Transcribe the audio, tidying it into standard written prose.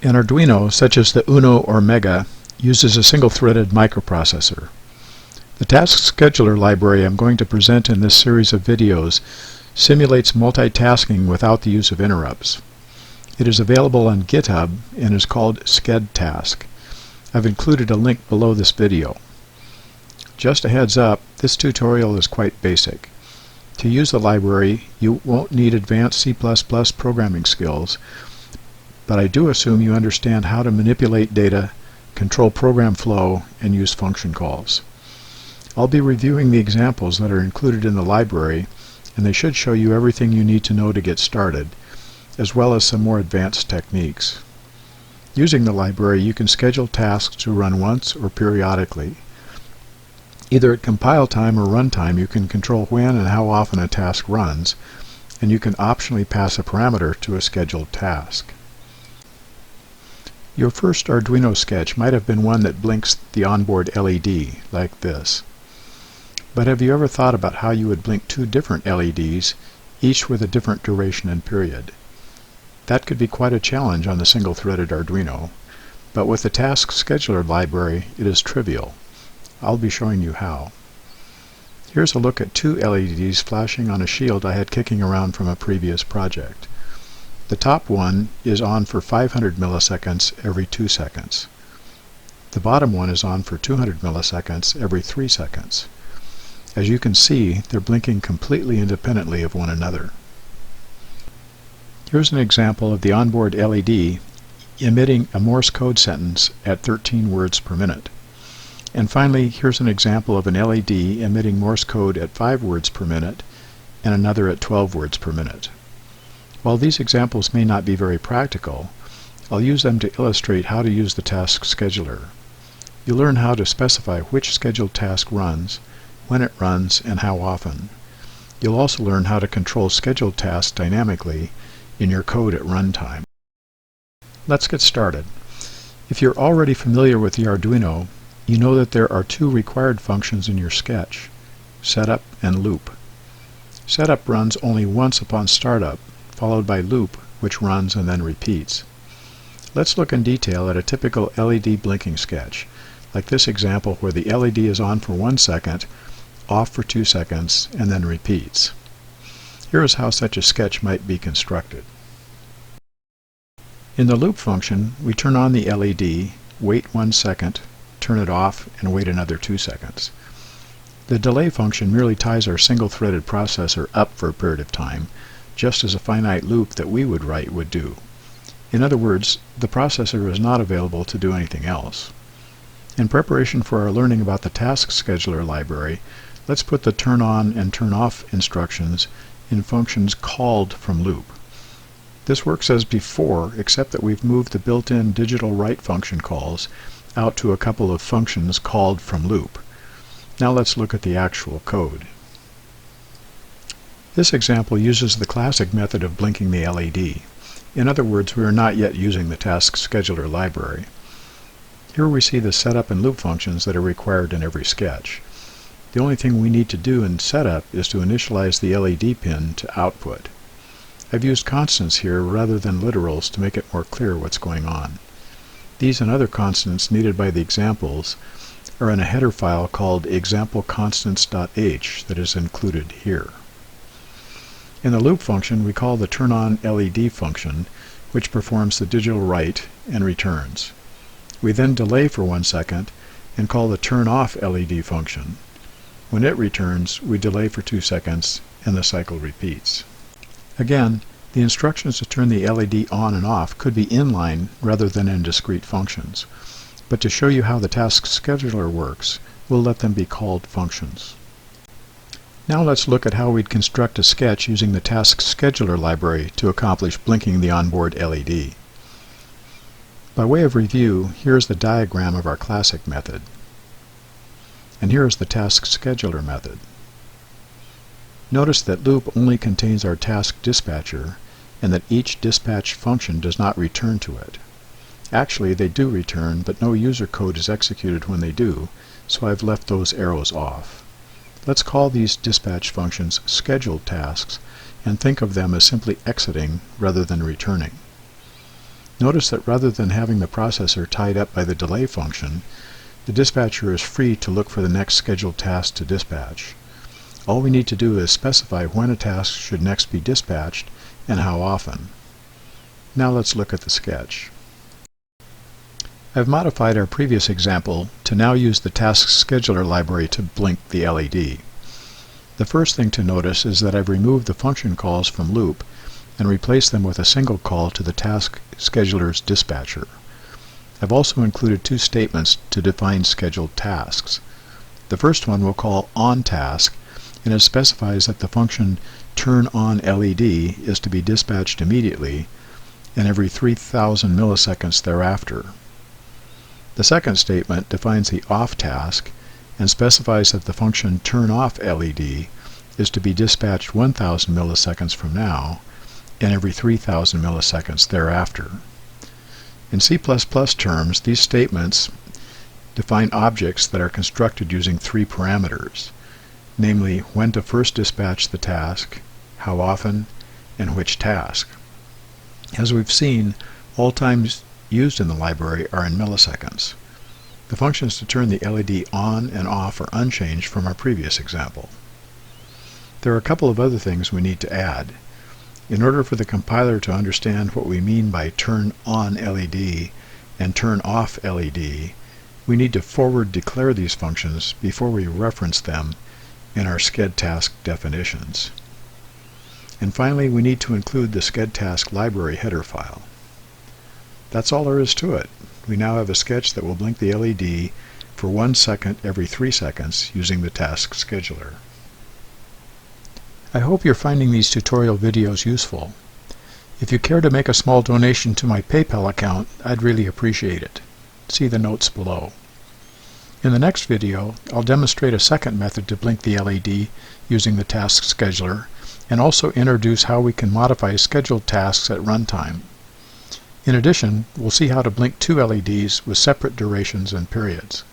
An Arduino, such as the Uno or Mega, uses a single-threaded microprocessor. The task scheduler library I'm going to present in this series of videos simulates multitasking without the use of interrupts. It is available on GitHub and is called SchedTask. I've included a link below this video. Just a heads up, this tutorial is quite basic. To use the library, you won't need advanced C++ programming skills, but I do assume you understand how to manipulate data, control program flow, and use function calls. I'll be reviewing the examples that are included in the library, and they should show you everything you need to know to get started, as well as some more advanced techniques. Using the library, you can schedule tasks to run once or periodically. Either at compile time or runtime, you can control when and how often a task runs, and you can optionally pass a parameter to a scheduled task. Your first Arduino sketch might have been one that blinks the onboard LED, like this. But have you ever thought about how you would blink two different LEDs, each with a different duration and period? That could be quite a challenge on the single-threaded Arduino, but with the task scheduler library, it is trivial. I'll be showing you how. Here's a look at two LEDs flashing on a shield I had kicking around from a previous project. The top one is on for 500 milliseconds every 2 seconds. The bottom one is on for 200 milliseconds every 3 seconds. As you can see, they're blinking completely independently of one another. Here's an example of the onboard LED emitting a Morse code sentence at 13 words per minute. And finally, here's an example of an LED emitting Morse code at 5 words per minute and another at 12 words per minute. While these examples may not be very practical, I'll use them to illustrate how to use the task scheduler. You'll learn how to specify which scheduled task runs, when it runs, and how often. You'll also learn how to control scheduled tasks dynamically in your code at runtime. Let's get started. If you're already familiar with the Arduino, you know that there are two required functions in your sketch: setup and loop. Setup runs only once upon startup, followed by loop, which runs and then repeats. Let's look in detail at a typical LED blinking sketch, like this example where the LED is on for 1 second, off for 2 seconds, and then repeats. Here is how such a sketch might be constructed. In the loop function, we turn on the LED, wait 1 second, turn it off, and wait another 2 seconds. The delay function merely ties our single-threaded processor up for a period of time, just as a finite loop that we would write would do. In other words, the processor is not available to do anything else. In preparation for our learning about the task scheduler library, let's put the turn on and turn off instructions in functions called from loop. This works as before, except that we've moved the built-in digital write function calls out to a couple of functions called from loop. Now let's look at the actual code. This example uses the classic method of blinking the LED. In other words, we are not yet using the task scheduler library. Here we see the setup and loop functions that are required in every sketch. The only thing we need to do in setup is to initialize the LED pin to output. I've used constants here rather than literals to make it more clear what's going on. These and other constants needed by the examples are in a header file called exampleconstants.h that is included here. In the loop function, we call the turn-on LED function, which performs the digital write and returns. We then delay for 1 second and call the turn-off LED function. When it returns, we delay for 2 seconds and the cycle repeats. Again, the instructions to turn the LED on and off could be inline rather than in discrete functions. But to show you how the task scheduler works, we'll let them be called functions. Now let's look at how we'd construct a sketch using the task scheduler library to accomplish blinking the onboard LED. By way of review, here's the diagram of our classic method. And here is the task scheduler method. Notice that loop only contains our task dispatcher, and that each dispatch function does not return to it. Actually, they do return, but no user code is executed when they do, so I've left those arrows off. Let's call these dispatch functions scheduled tasks and think of them as simply exiting rather than returning. Notice that rather than having the processor tied up by the delay function, the dispatcher is free to look for the next scheduled task to dispatch. All we need to do is specify when a task should next be dispatched and how often. Now let's look at the sketch. I've modified our previous example to now use the Task Scheduler library to blink the LED. The first thing to notice is that I've removed the function calls from loop and replaced them with a single call to the Task Scheduler's dispatcher. I've also included two statements to define scheduled tasks. The first one we'll call onTask, and it specifies that the function TurnOnLED is to be dispatched immediately and every 3,000 milliseconds thereafter. The second statement defines the off task and specifies that the function TurnOffLED is to be dispatched 1,000 milliseconds from now and every 3,000 milliseconds thereafter. In C++ terms, these statements define objects that are constructed using three parameters, namely when to first dispatch the task, how often, and which task. As we've seen, all times used in the library are in milliseconds. The functions to turn the LED on and off are unchanged from our previous example. There are a couple of other things we need to add. In order for the compiler to understand what we mean by turn on LED and turn off LED, we need to forward declare these functions before we reference them in our SchedTask definitions. And finally, we need to include the SchedTask Library header file. That's all there is to it. We now have a sketch that will blink the LED for 1 second every 3 seconds using the Task Scheduler. I hope you're finding these tutorial videos useful. If you care to make a small donation to my PayPal account, I'd really appreciate it. See the notes below. In the next video, I'll demonstrate a second method to blink the LED using the Task Scheduler, and also introduce how we can modify scheduled tasks at runtime. In addition, we'll see how to blink two LEDs with separate durations and periods.